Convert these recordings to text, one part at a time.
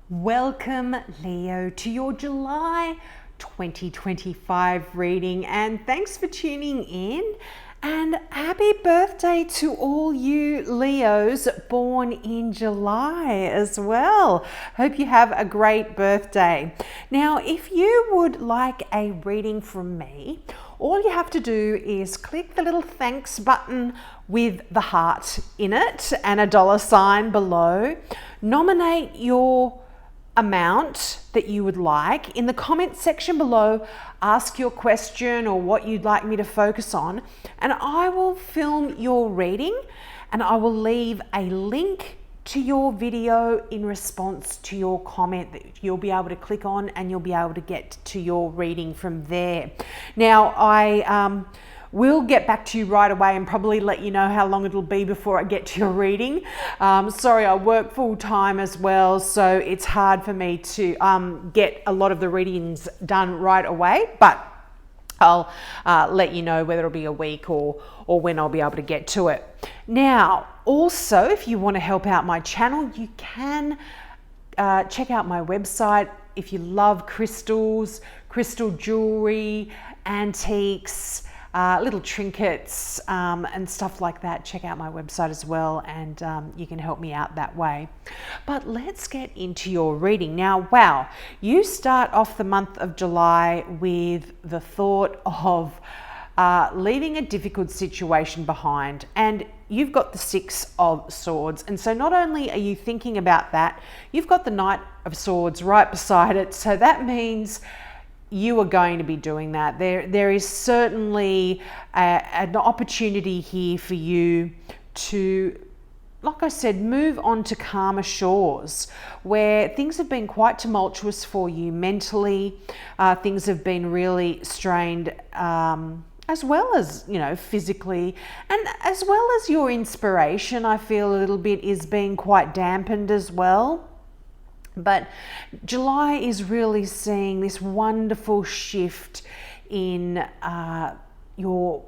Welcome, Leo, to your July 2025 reading, and thanks for tuning in. And happy birthday to all you Leos born in July as well. Hope you have a great birthday. Now, if you would like a reading from me, all you have to do is click the little thanks button with the heart in it and a $ below. Nominate your amount that you would like. In the comment section below, ask your question or what you'd like me to focus on, and I will film your reading and I will leave a link to your video in response to your comment that you'll be able to click on, and you'll be able to get to your reading from there. Now, I will get back to you right away and probably let you know how long it'll be before I get to your reading. Sorry, I work full time as well, so it's hard for me to get a lot of the readings done right away, but I'll let you know whether it'll be a week or when I'll be able to get to it. Now, also, if you want to help out my channel, you can check out my website. If you love crystals, crystal jewelry, antiques, little trinkets and stuff like that, check out my website as well, and you can help me out that way. But let's get into your reading. Now, wow, you start off the month of July with the thought of leaving a difficult situation behind, and you've got the 6 of Swords. And so not only are you thinking about that, you've got the Knight of Swords right beside it. So that means you are going to be doing that. There is certainly an opportunity here for you to, like I said, move on to calmer shores where things have been quite tumultuous for you mentally. Things have been really strained, as well as, you know, physically, and as well as your inspiration, I feel a little bit is being quite dampened as well. But July is really seeing this wonderful shift in your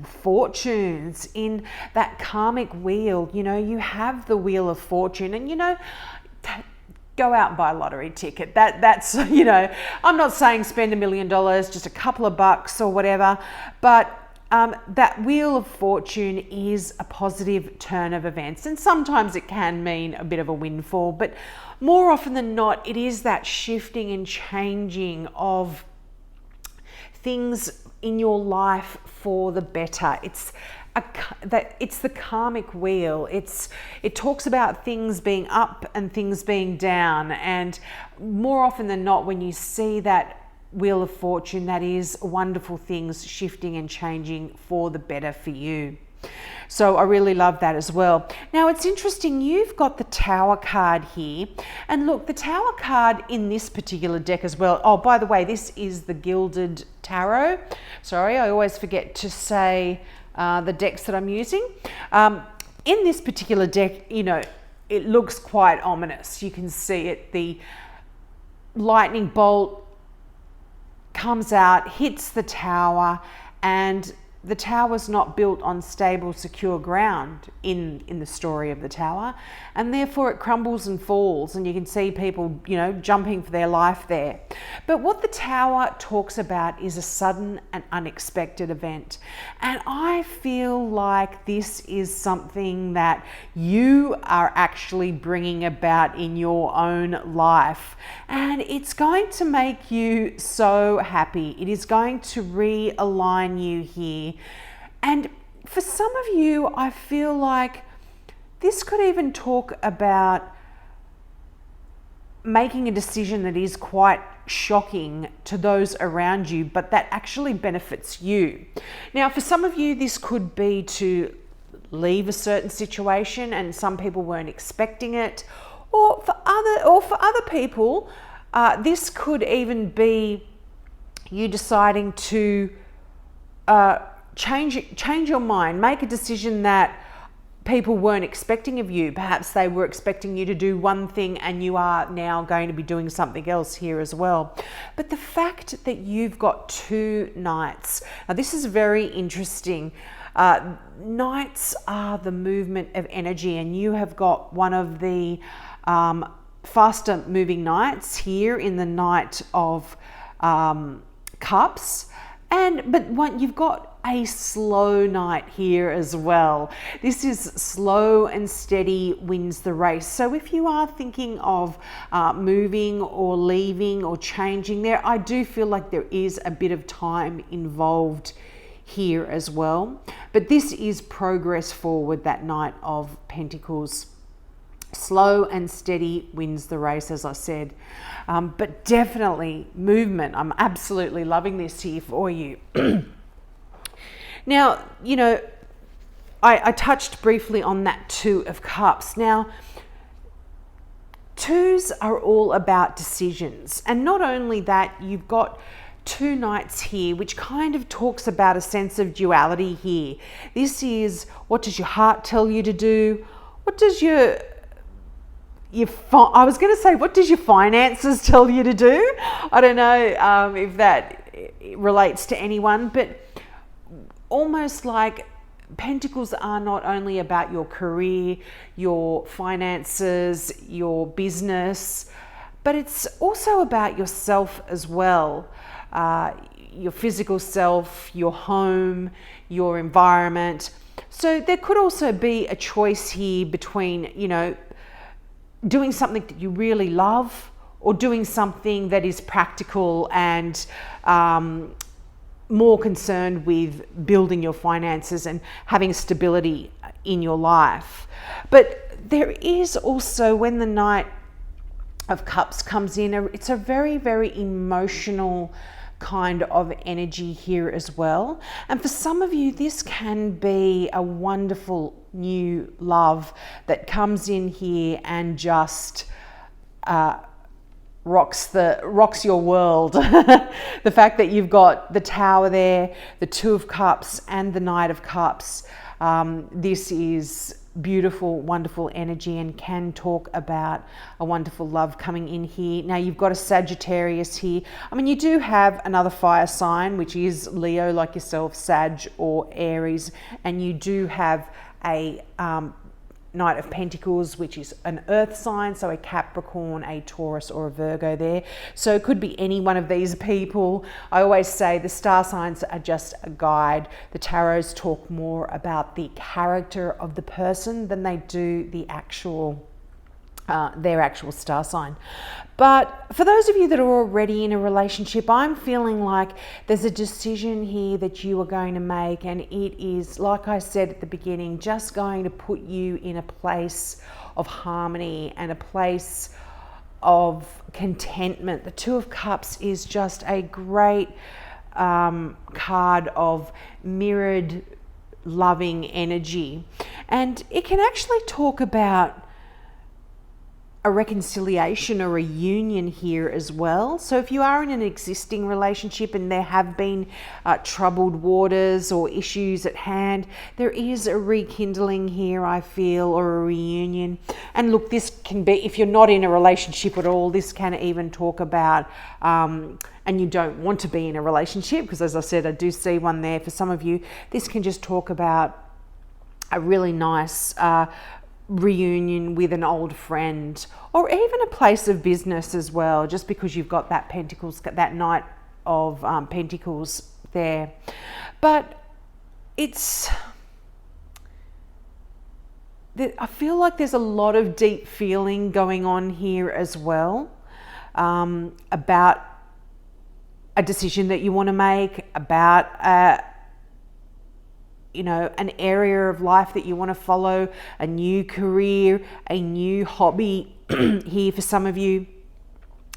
fortunes, in that karmic wheel. You know, you have the Wheel of Fortune, and, you know, go out and buy a lottery ticket. That's, you know, I'm not saying spend $1 million, just a couple of bucks or whatever, but that Wheel of Fortune is a positive turn of events, and sometimes it can mean a bit of a windfall, but more often than not, it is that shifting and changing of things in your life for the better. It's the karmic wheel. It talks about things being up and things being down, and more often than not, when you see that Wheel of Fortune, that is wonderful things shifting and changing for the better for you. So I really love that as well. Now, it's interesting, you've got the Tower card here, and look, the Tower card in this particular deck as well. Oh, by the way, this is the Gilded Tarot. Sorry, I always forget to say the decks that I'm using. In this particular deck, you know, it looks quite ominous. You can see it, the lightning bolt comes out, hits the tower, and the tower's not built on stable, secure ground in the story of the tower, and therefore it crumbles and falls, and you can see people, you know, jumping for their life there. But what the tower talks about is a sudden and unexpected event, and I feel like this is something that you are actually bringing about in your own life, and it's going to make you so happy. It is going to realign you here. And for some of you, I feel like this could even talk about making a decision that is quite shocking to those around you, but that actually benefits you. Now, for some of you, this could be to leave a certain situation, and some people weren't expecting it, or for other people, this could even be you deciding to change your mind, make a decision that people weren't expecting of you. Perhaps they were expecting you to do one thing and you are now going to be doing something else here as well. But the fact that you've got 2 knights, now this is very interesting. Knights are the movement of energy, and you have got one of the faster moving knights here in the Knight of Cups. But you've got a slow knight here as well. This is slow and steady wins the race. So if you are thinking of moving or leaving or changing there, I do feel like there is a bit of time involved here as well. But this is progress forward, that Knight of Pentacles. Slow and steady wins the race, as I said. But definitely movement. I'm absolutely loving this here for you. Now, you know, I touched briefly on that Two of Cups. Now, twos are all about decisions. And not only that, you've got two knights here, which kind of talks about a sense of duality here. This is, what does your heart tell you to do? What does I was going to say, what does your finances tell you to do? I don't know if that relates to anyone, but almost like Pentacles are not only about your career, your finances, your business, but it's also about yourself as well. Your physical self, your home, your environment. So there could also be a choice here between, you know, doing something that you really love or doing something that is practical and more concerned with building your finances and having stability in your life. But there is also, when the Knight of Cups comes in, it's a very, very emotional kind of energy here as well. And for some of you, this can be a wonderful new love that comes in here and just rocks your world. The fact that you've got the Tower there, the Two of Cups and the Knight of Cups, this is beautiful, wonderful energy and can talk about a wonderful love coming in here. Now you've got a Sagittarius here. I mean, you do have another fire sign, which is Leo, like yourself, Sag or Aries, and you do have a Knight of Pentacles, which is an earth sign, so a Capricorn, a Taurus or a Virgo there. So it could be any one of these people. I always say the star signs are just a guide. The tarots talk more about the character of the person than they do the actual their actual star sign. But for those of you that are already in a relationship, I'm feeling like there's a decision here that you are going to make, and it is, like I said at the beginning, just going to put you in a place of harmony and a place of contentment. The Two of Cups is just a great card of mirrored loving energy, and it can actually talk about a reconciliation or a union here as well. So if you are in an existing relationship and there have been troubled waters or issues at hand, there is a rekindling here, I feel, or a reunion. And look, this can be, if you're not in a relationship at all, this can even talk about and you don't want to be in a relationship, because as I said, I do see one there for some of you. This can just talk about a really nice reunion with an old friend, or even a place of business as well, just because you've got that Pentacles, that Knight of Pentacles there. But it's, I feel like there's a lot of deep feeling going on here as well, about a decision that you want to make, about you know, an area of life that you want to follow, a new career, a new hobby here for some of you.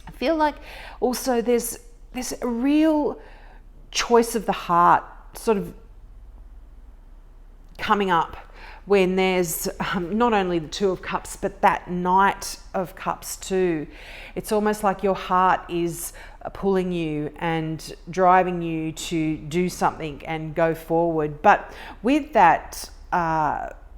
I feel like also there's a real choice of the heart sort of coming up when there's not only the Two of Cups, but that Knight of Cups too. It's almost like your heart is pulling you and driving you to do something and go forward. But with that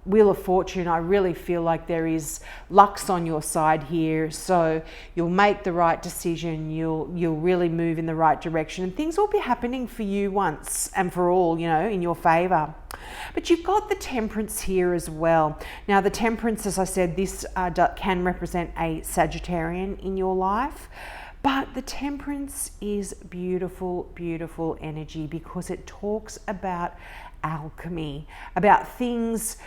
Wheel of Fortune, I really feel like there is luck's on your side here. So you'll make the right decision. You'll really move in the right direction, and things will be happening for you once and for all, you know, in your favor. But you've got the Temperance here as well. Now the Temperance, as I said, this can represent a Sagittarian in your life. But the Temperance is beautiful, beautiful energy because it talks about alchemy, about things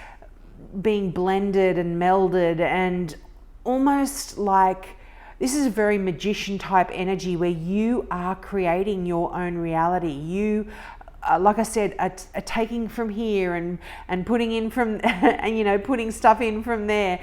being blended and melded, and almost like this is a very magician type energy where you are creating your own reality. You like I said, are taking from here and putting in from, and you know, putting stuff in from there,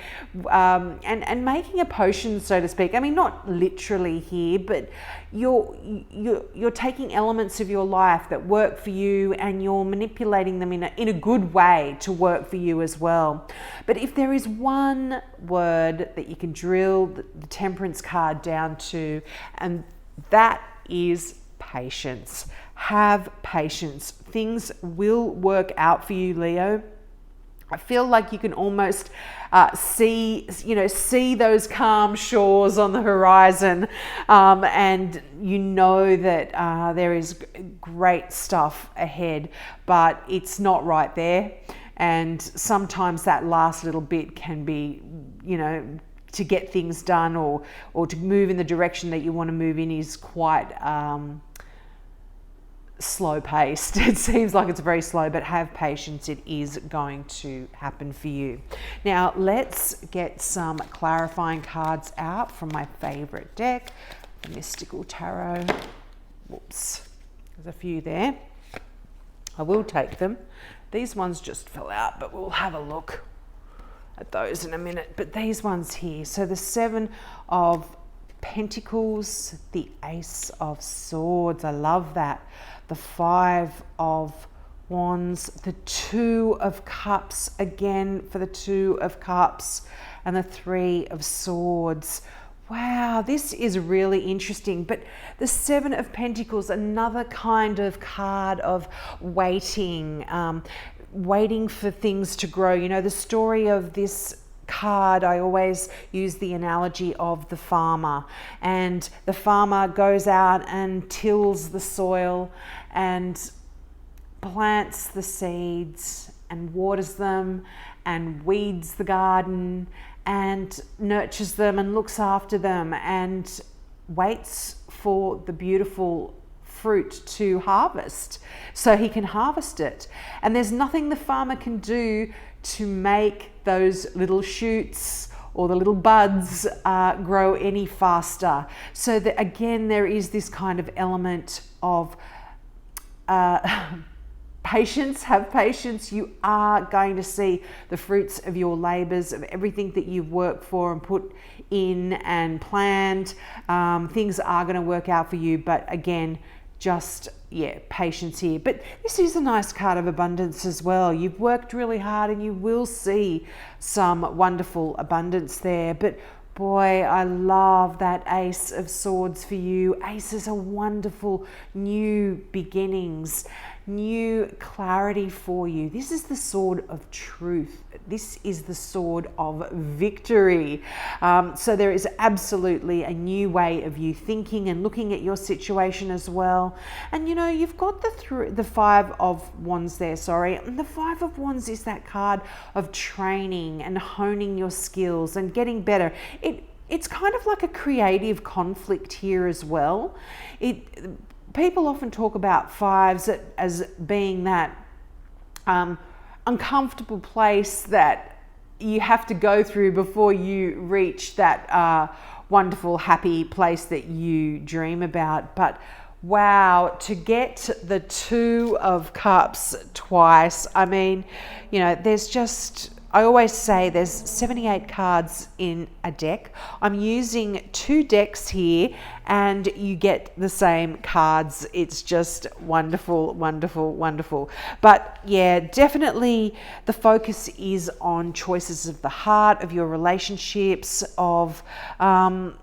and making a potion, so to speak. I mean, not literally here, but you're taking elements of your life that work for you, and you're manipulating them in a good way to work for you as well. But if there is one word that you can drill the Temperance card down to, and that is patience. Have patience. Things will work out for you, Leo. I feel like you can almost see those calm shores on the horizon, and you know that there is great stuff ahead, but it's not right there. And sometimes that last little bit can be, you know, to get things done or to move in the direction that you want to move in is quite slow paced. It seems like it's very slow, but have patience. It is going to happen for you. Now let's get some clarifying cards out from my favorite deck, the Mystical Tarot. Whoops, there's a few there. I will take them. These ones just fell out, but we'll have a look at those in a minute. But these ones here, so the Seven of Pentacles, the Ace of Swords, I love that. The Five of Wands, the Two of Cups, again for the Two of Cups, and the Three of Swords. Wow, this is really interesting. But the Seven of Pentacles, another kind of card of waiting, waiting for things to grow. You know, the story of this card, I always use the analogy of the farmer, and the farmer goes out and tills the soil and plants the seeds and waters them and weeds the garden and nurtures them and looks after them and waits for the beautiful fruit to harvest so he can harvest it. And there's nothing the farmer can do to make those little shoots or the little buds grow any faster. So that again, there is this kind of element of patience. Have patience. You are going to see the fruits of your labors, of everything that you've worked for and put in and planned. Things are going to work out for you, but again, just patience here. But this is a nice card of abundance as well. You've worked really hard and you will see some wonderful abundance there. But boy, I love that Ace of Swords for you. Aces are wonderful new beginnings, new clarity for you. This is the sword of truth. This is the sword of victory. So there is absolutely a new way of you thinking and looking at your situation as well. And you know, you've got the Five of Wands there, and the Five of Wands is that card of training and honing your skills and getting better. It's kind of like a creative conflict here as well. People often talk about fives as being that uncomfortable place that you have to go through before you reach that wonderful, happy place that you dream about. But wow, to get the Two of Cups twice, I mean, you know, I always say there's 78 cards in a deck. I'm using 2 decks here and you get the same cards. It's just wonderful, wonderful, wonderful. But yeah, definitely the focus is on choices of the heart, of your relationships, of a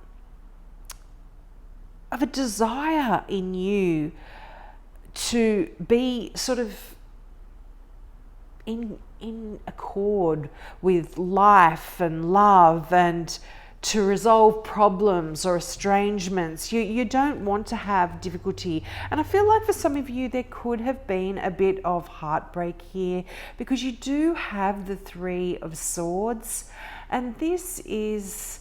desire in you to be sort of in in accord with life and love, and to resolve problems or estrangements. You don't want to have difficulty. And I feel like for some of you, there could have been a bit of heartbreak here, because you do have the Three of Swords. And this is,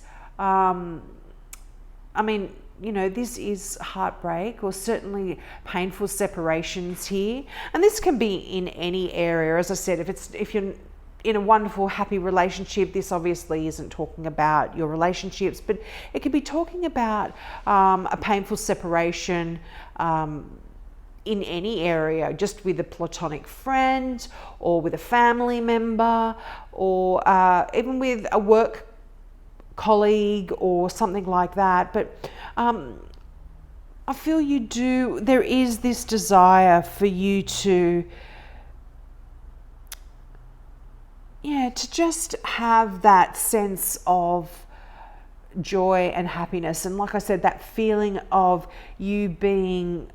this is heartbreak, or certainly painful separations here. And this can be in any area. As I said, if you're in a wonderful, happy relationship, this obviously isn't talking about your relationships, but it could be talking about a painful separation in any area, just with a platonic friend, or with a family member, or even with a work colleague or something like that. But I feel there is this desire for you to just have that sense of joy and happiness. And like I said, that feeling of you being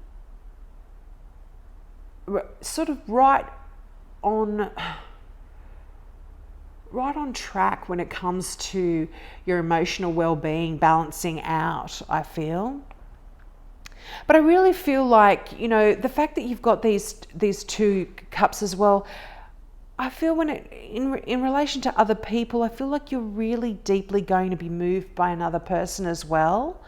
sort of right on track when it comes to your emotional well-being, balancing out, I feel. But I really feel like, the fact that you've got these two cups as well, I feel in relation to other people, I feel like you're really deeply going to be moved by another person as well,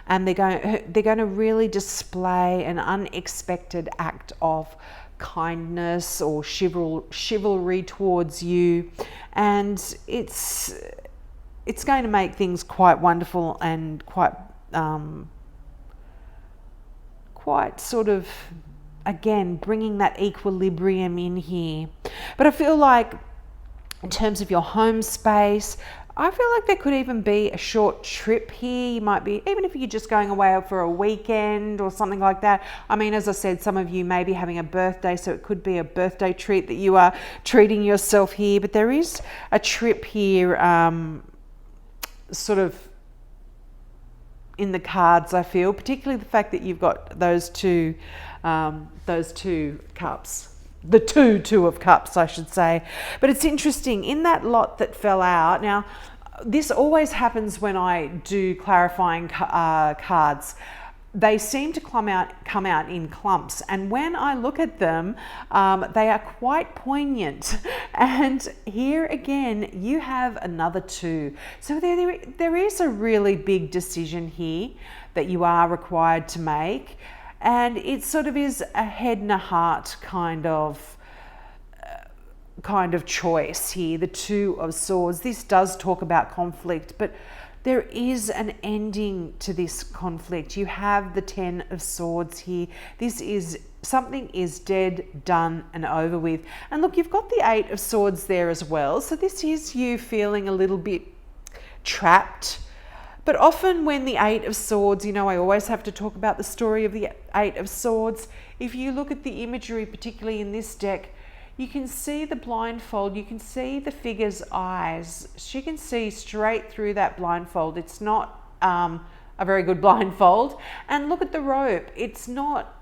and they're going to really display an unexpected act of kindness or chivalry towards you, and it's going to make things quite wonderful and quite sort of, again, bringing that equilibrium in here. But I feel like in terms of your home space, I feel like there could even be a short trip here. You might be, even if you're just going away for a weekend or something like that. I mean, as I said, some of you may be having a birthday, so it could be a birthday treat that you are treating yourself here. But there is a trip here, sort of in the cards, I feel, particularly the fact that you've got those two cups. The two of cups, I should say. But it's interesting, in that lot that fell out, now this always happens when I do clarifying cards. They seem to come out in clumps, and when I look at them, they are quite poignant. And here again, you have another two. So there is a really big decision here that you are required to make. And it sort of is a head and a heart kind of choice here, the Two of Swords. This does talk about conflict, but there is an ending to this conflict. You have the Ten of Swords here. Something is dead, done, and over with. And look, you've got the Eight of Swords there as well. So this is you feeling a little bit trapped. But often when the Eight of Swords, I always have to talk about the story of the Eight of Swords. If you look at the imagery, particularly in this deck, you can see the blindfold, you can see the figure's eyes. She can see straight through that blindfold. It's not a very good blindfold. And look at the rope. It's not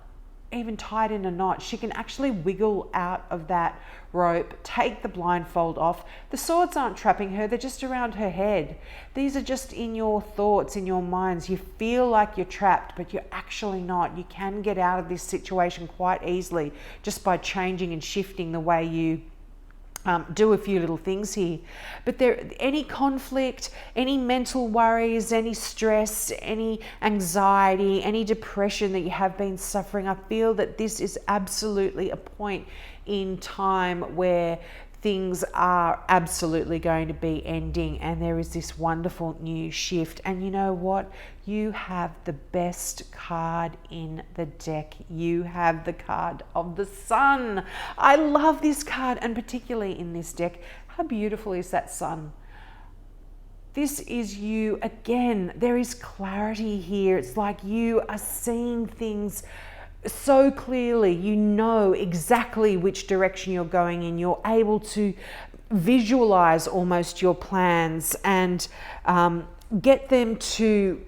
even tied in a knot. She can actually wiggle out of that rope, take the blindfold off. The swords aren't trapping her, they're just around her head. These are just in your thoughts, in your minds. You feel like you're trapped, but you're actually not. You can get out of this situation quite easily just by changing and shifting the way you do a few little things here. But any conflict, any mental worries, any stress, any anxiety, any depression that you have been suffering, I feel that this is absolutely a point in time where things are absolutely going to be ending, and there is this wonderful new shift. And you know what? You have the best card in the deck. You have the card of the Sun. I love this card, and particularly in this deck. How beautiful is that Sun? This is you again. There is clarity here. It's like you are seeing things so clearly. You know exactly which direction you're going in. You're able to visualize almost your plans and get them to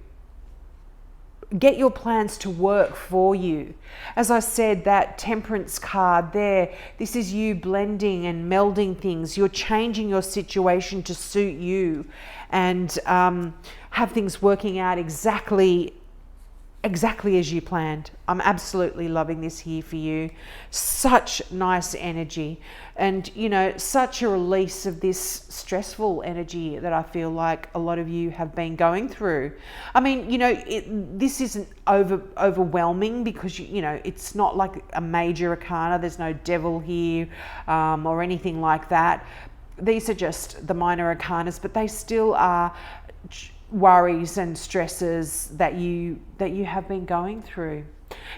get your plans to work for you. As I said, that Temperance card there, this is you blending and melding things. You're changing your situation to suit you and have things working out exactly as you planned. I'm absolutely loving this here for you. Such nice energy, and you know, such a release of this stressful energy that I feel like a lot of you have been going through. I mean, you know, this isn't overwhelming because you know, it's not like a major arcana. There's no devil here or anything like that. These are just the minor arcanas, but they still are worries and stresses that you have been going through.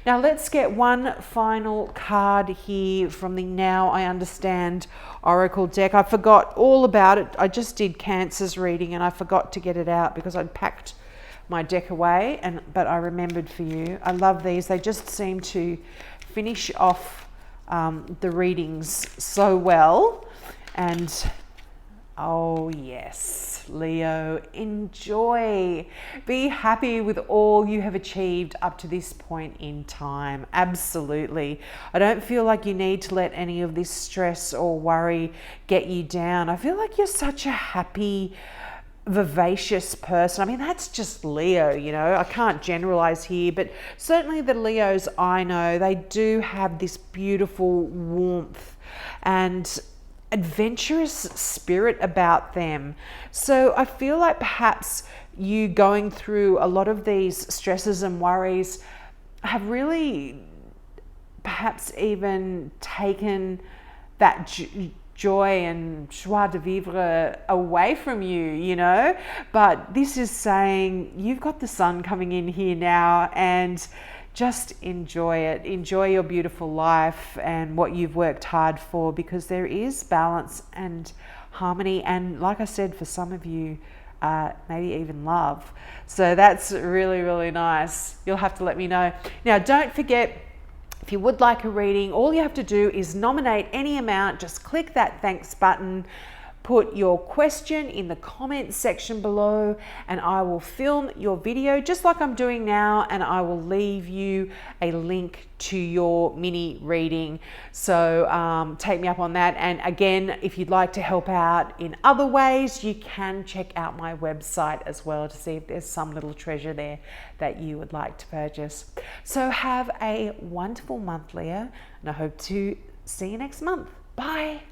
Now let's get one final card here from the Now I Understand Oracle deck. I forgot all about it. I just did Cancer's reading and I forgot to get it out because I'd packed my deck away, but I remembered for you. I love these. They just seem to finish off the readings so well. And oh yes, Leo, enjoy. Be happy with all you have achieved up to this point in time. Absolutely. I don't feel like you need to let any of this stress or worry get you down. I feel like you're such a happy, vivacious person. I mean, that's just Leo, you know. I can't generalize here, but certainly the Leos I know, they do have this beautiful warmth and adventurous spirit about them. So I feel like perhaps you going through a lot of these stresses and worries have really perhaps even taken that joy and joie de vivre away from you, you know. But this is saying you've got the sun coming in here now, and just enjoy it. Enjoy your beautiful life and what you've worked hard for, because there is balance and harmony. And like I said, for some of you, maybe even love. So that's really, really nice. You'll have to let me know. Now, don't forget, if you would like a reading, all you have to do is nominate any amount. Just click that thanks button. Put your question in the comments section below and I will film your video just like I'm doing now, and I will leave you a link to your mini reading. So take me up on that. And again, if you'd like to help out in other ways, you can check out my website as well to see if there's some little treasure there that you would like to purchase. So have a wonderful month, Leo, and I hope to see you next month. Bye.